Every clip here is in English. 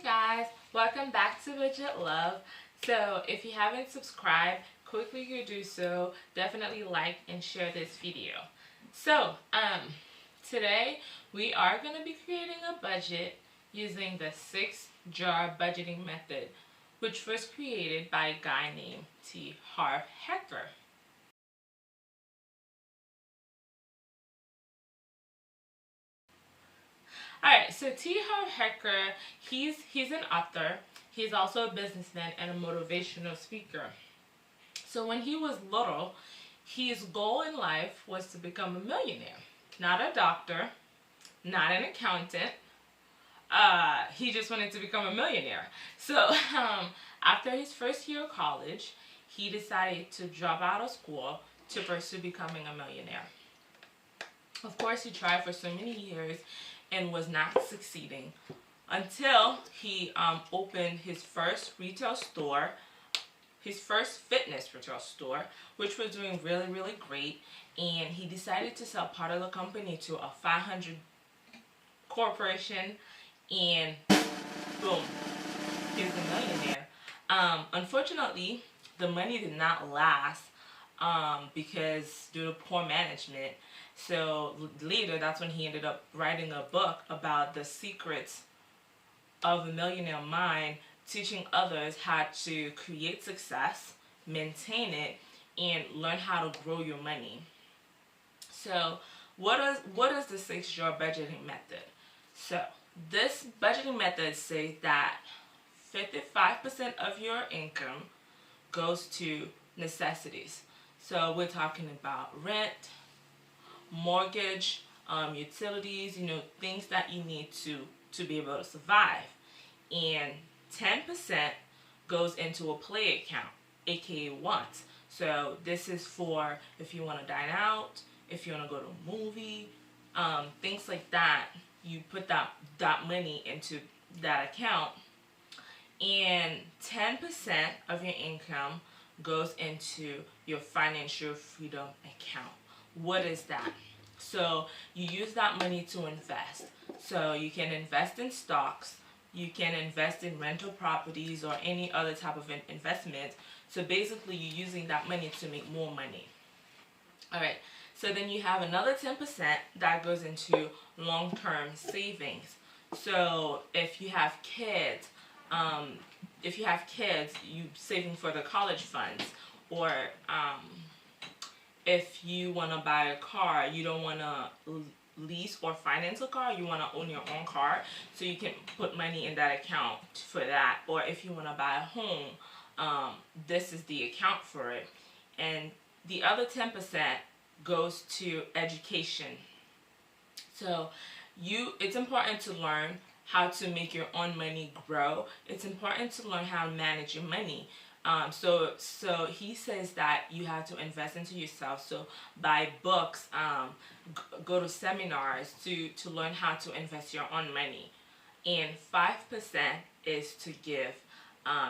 Hi guys, welcome back to Budget Love. So if you haven't subscribed, quickly you do so. Definitely like and share this video. So today we are going to be creating a budget using the 6-jar budgeting method, which was created by a guy named T Harv Eker. Alright, so T Harv Eker, he's an author. He's also a businessman and a motivational speaker. So when he was little, his goal in life was to become a millionaire. Not a doctor, not an accountant. He just wanted to become a millionaire. So after his first year of college, he decided to drop out of school to pursue becoming a millionaire. Of course, he tried for so many years and was not succeeding until he opened his first retail store, his first fitness retail store, which was doing really great, and he decided to sell part of the company to a 500 corporation, and boom, he's a millionaire. Unfortunately, the money did not last because due to poor management. So later, that's when he ended up writing a book about the secrets of the millionaire mind, teaching others how to create success, maintain it, and learn how to grow your money. So what is the 6-jar budgeting method? So this budgeting method says that 55% of your income goes to necessities. So we're talking about rent, mortgage, utilities, things that you need to be able to survive. And 10% goes into a play account, aka wants. So this is for if you want to dine out, if you want to go to a movie, things like that. You put that money into that account. And 10% of your income goes into your financial freedom account. What is that? So you use that money to invest. So you can invest in stocks, you can invest in rental properties or any other type of investment. So basically you're using that money to make more money. Alright, so then you have another 10% that goes into long-term savings. So if you have kids, you saving for the college funds, or if you want to buy a car, you don't want to lease or finance a car, you want to own your own car, so you can put money in that account for that. Or if you want to buy a home, this is the account for it. And the other 10% goes to education. So it's important to learn how to make your own money grow. It's important to learn how to manage your money. So he says that you have to invest into yourself. So buy books, go to seminars to learn how to invest your own money. And 5% is to give.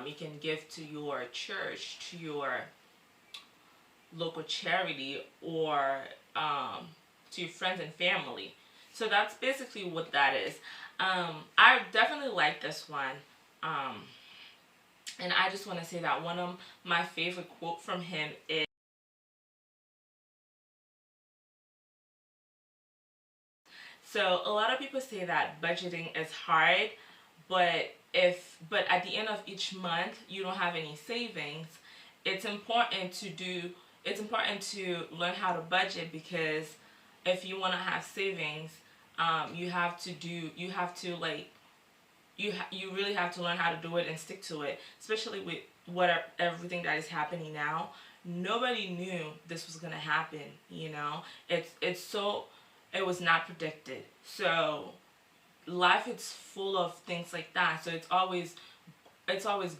You can give to your church, to your local charity, or to your friends and family. So that's basically what that is. I definitely like this one. And I just want to say that one of my favorite quote from him is, so a lot of people say that budgeting is hard, but at the end of each month you don't have any savings. It's important to learn how to budget, because if you want to have savings, you really have to learn how to do it and stick to it, especially with everything that is happening now. Nobody knew this was going to happen, it was not predicted. So life is full of things like that. So it's always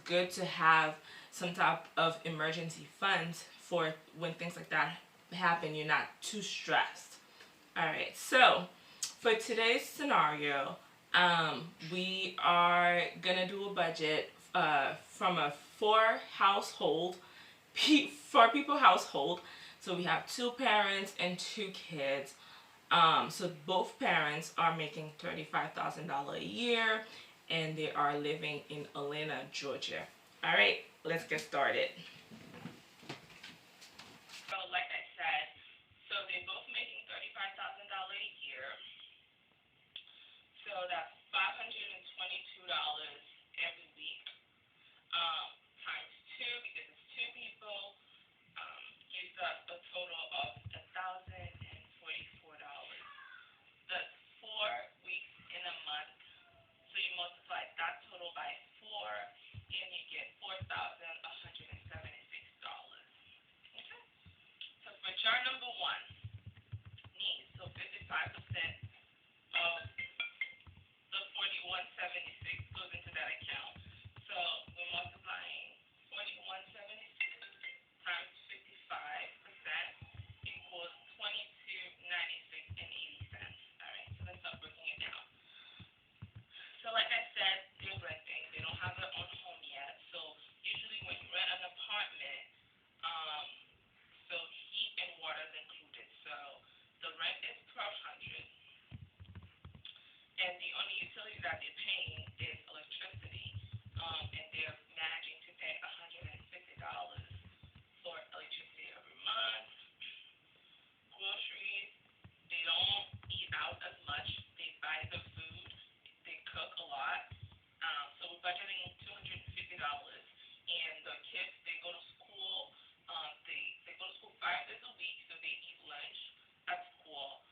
good to have some type of emergency funds for when things like that happen. You're not too stressed. Alright, so for today's scenario, we are gonna do a budget from a 4 people household. So we have 2 parents and 2 kids. So both parents are making $35,000 a year, and they are living in Atlanta, Georgia. All right, let's get started. So, like I said, so they're both making $35,000 a year. So that's $522 every week. Times two, because it's two people, gives us a total of $1,044. That's 4 weeks in a month. So you multiply that total by four, and you get $4,176. Okay. So for chart number one, needs. So 55% of the 4176 goes into that account. So we're multiplying 4176 times 55% equals 22.96 and 80 cents. All right, so let's start breaking it down. So like I said, they're renting. They don't have their own home yet. So usually when you rent an apartment, um, so heat and water is included. So the rent is 1,200, and the only utility that they're paying is electricity. And they're managing to pay $150 for electricity every month. Groceries, they don't eat out as much. They buy the food. They cook a lot. So we're budgeting $250. And the kids, they go to school. They go to school 5 days a week, so they eat lunch at school.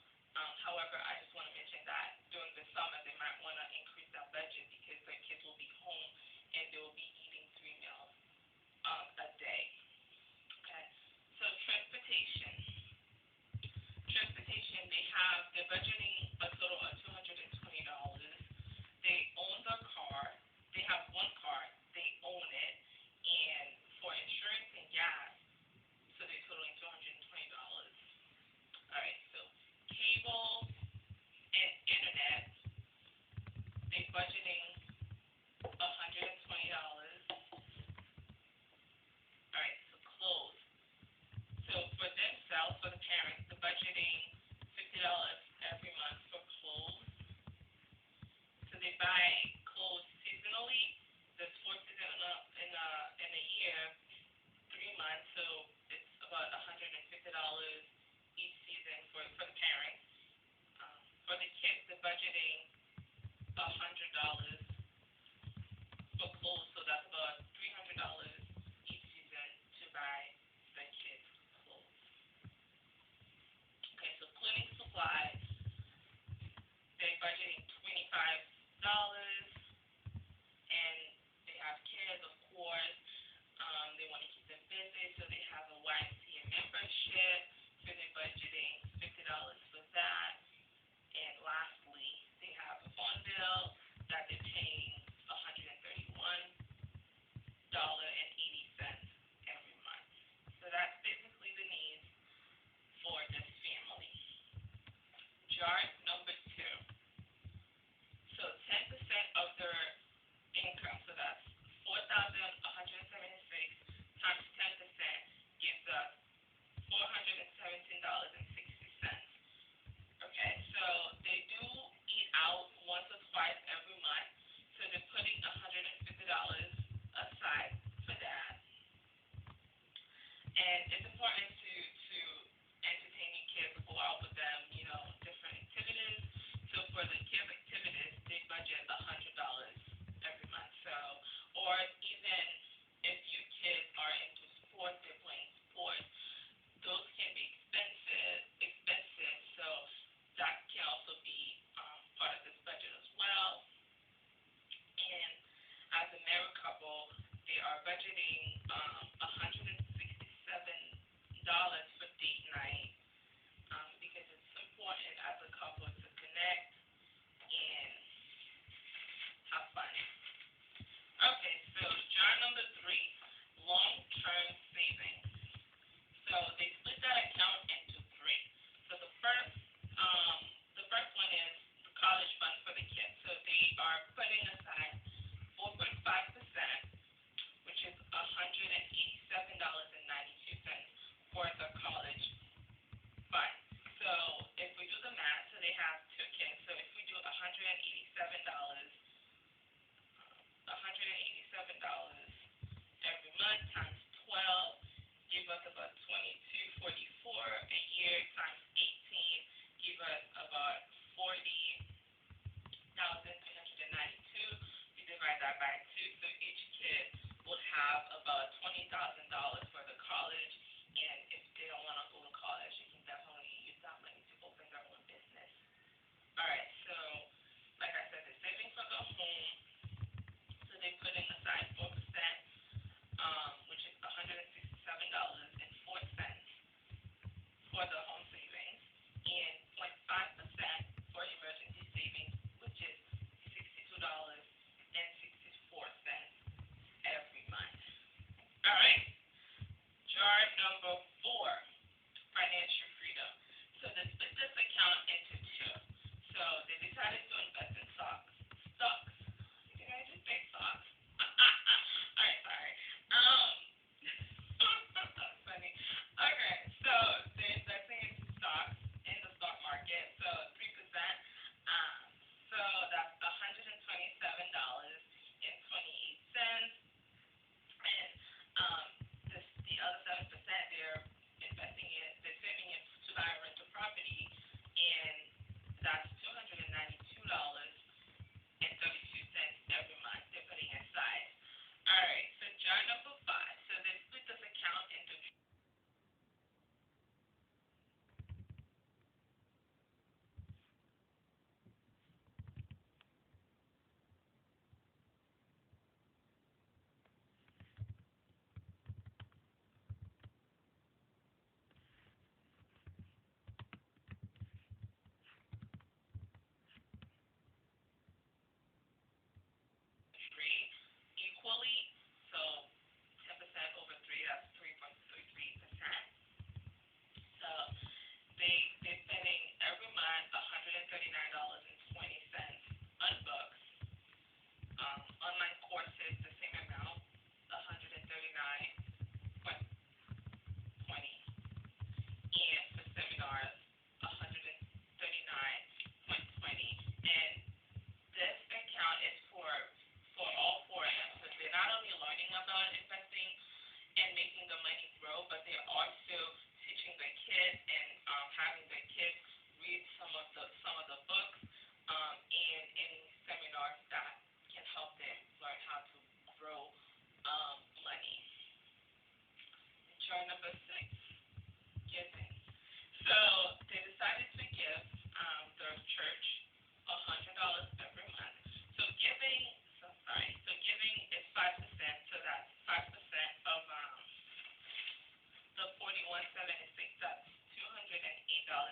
However, I just want to mention that during the summer, they might want to increase that budget because the kids will be home and they will be eating 3 meals a day. Okay. So transportation. Transportation, they're budgeting a total of $220. They own the car. They have one car. They own it. And for insurance and gas, so they're totaling $220. All right. So cable and internet, they're budgeting $120. All right. So clothes. So for themselves, for the parents, the budgeting $50 every month.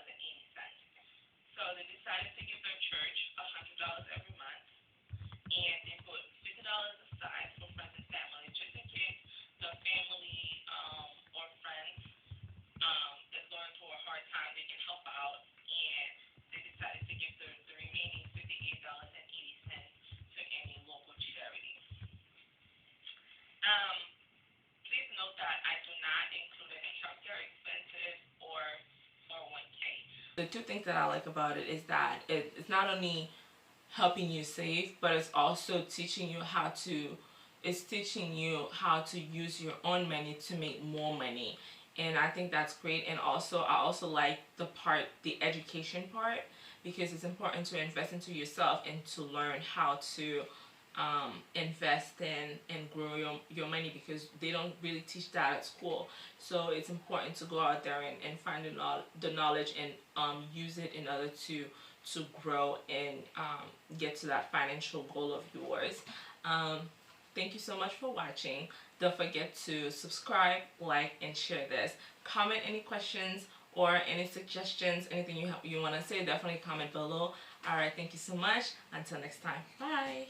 $58.80. So they decided to give their church $100 every month, and they put $50 aside for friends and family, just in case the family or friends is going through a hard time. They can help out, and they decided to give the remaining $58.80 to any local charity. Please note that I do not include any healthcare expenses or 401k. The two things that I like about it is that it's not only helping you save, but it's also teaching you how to use your own money to make more money. And I think that's great. And also I also like the education part, because it's important to invest into yourself and to learn how to invest in and grow your money, because they don't really teach that at school. So it's important to go out there and find the knowledge and use it in order to grow and get to that financial goal of yours. Thank you so much for watching. Don't forget to subscribe, like, and share this. Comment any questions or any suggestions, anything you want to say, definitely comment below. Alright, thank you so much. Until next time. Bye.